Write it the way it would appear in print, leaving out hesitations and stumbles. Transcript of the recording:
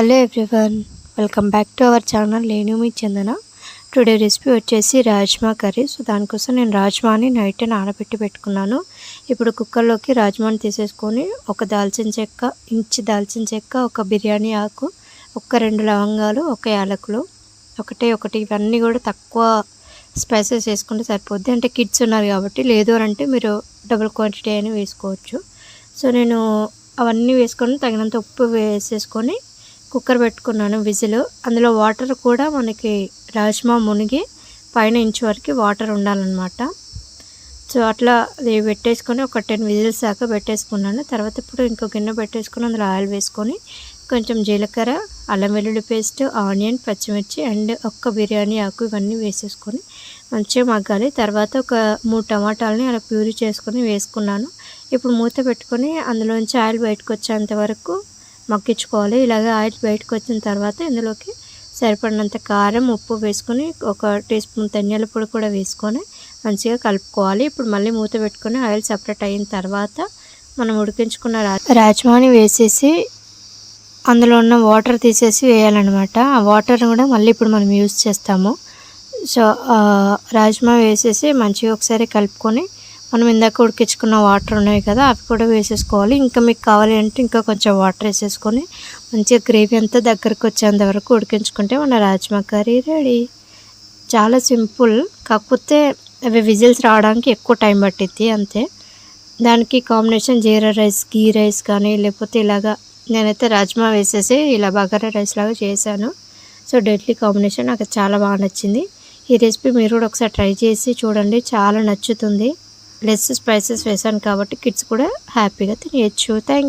Hello everyone, welcome back to our channel. నేను మీ చందన. Today recipe వచ్చేసి rajma curry. So దానికోసం నేను రాజ్మాని నైట్ నానబెట్టి పెట్టుకున్నాను. ఇప్పుడు కుక్కర్లోకి రాజ్మాని తీసేసుకొని ఒక దాల్చిన చెక్క, ఇంచు దాల్చిన చెక్క, ఒక బిర్యానీ ఆకు, ఒక 2 లవంగాలు, ఒక యాలకులు, ఒకటి ఇవన్నీ కూడా తక్కువ స్పైసెస్ వేసుకుంటే సరిపోద్ది. అంటే కిడ్స్ ఉన్నారు కాబట్టి, లేదు అని అంటే మీరు డబుల్ క్వాంటిటీ అని వేసుకోవచ్చు. సో నేను అవన్నీ వేసుకొని తగినంత ఉప్పు వేసేసుకొని కుక్కర్ పెట్టుకున్నాను విజిల్. అందులో వాటర్ కూడా మనకి రాజ్మా మునిగి పైన ఇంచు వరకు వాటర్ ఉండాలన్నమాట. సో అట్లా అది పెట్టేసుకొని ఒక 10 విజిల్స్ దాకా పెట్టేసుకున్నాను. తర్వాత ఇప్పుడు ఇంకో గిన్నె పెట్టేసుకొని అందులో ఆయిల్ వేసుకొని కొంచెం జీలకర్ర, అల్లం వెల్లుల్లి పేస్ట్, ఆనియన్, పచ్చిమిర్చి అండ్ ఒక్క బిర్యానీ ఆకు ఇవన్నీ వేసేసుకొని మంచిగా మగ్గాలి. తర్వాత ఒక 3 టమాటాలని అలా ప్యూరీ చేసుకొని వేసుకున్నాను. ఇప్పుడు మూత పెట్టుకొని అందులోంచి ఆయిల్ బయటకు వచ్చేంత వరకు మగ్గించుకోవాలి. ఇలాగ ఆయిల్ బయటకు వచ్చిన తర్వాత ఇందులోకి సరిపడినంత కారం, ఉప్పు వేసుకొని ఒక టీ స్పూన్ ధనియాల పొడి కూడా వేసుకొని మంచిగా కలుపుకోవాలి. ఇప్పుడు మళ్ళీ మూత పెట్టుకొని ఆయిల్ సపరేట్ అయిన తర్వాత మనం ఉడికించుకున్న రాజ్మాని వేసేసి అందులో ఉన్న వాటర్ తీసేసి వేయాలన్నమాట. ఆ వాటర్ కూడా మళ్ళీ ఇప్పుడు మనం యూజ్ చేస్తాము. సో రాజ్మా వేసేసి మంచిగా ఒకసారి కలుపుకొని మనం ఇందాక ఉడికించుకున్న వాటర్ ఉన్నాయి కదా, అవి కూడా వేసేసుకోవాలి. ఇంకా మీకు కావాలి అంటే ఇంకా కొంచెం వాటర్ వేసేసుకొని మంచిగా గ్రేవీ అంతా దగ్గరకు వచ్చేంత వరకు ఉడికించుకుంటే మన రాజ్మా కర్రీ రెడీ. చాలా సింపుల్, కాకపోతే అవి విజిల్స్ రావడానికి ఎక్కువ టైం పట్టిద్ది అంతే. దానికి కాంబినేషన్ జీరా రైస్, గీ రైస్ కానీ, లేకపోతే ఇలాగా నేనైతే రాజ్మా వేసేసి ఇలా బగారా రైస్ లాగా చేశాను. సో డెడ్లీ కాంబినేషన్, నాకు చాలా బాగా నచ్చింది. ఈ రెసిపీ మీరు కూడా ఒకసారి ట్రై చేసి చూడండి, చాలా నచ్చుతుంది. లెస్ స్పైసెస్ వేసాను కాబట్టి కిడ్స్ కూడా హ్యాపీగా తినేయచ్చు. థ్యాంక్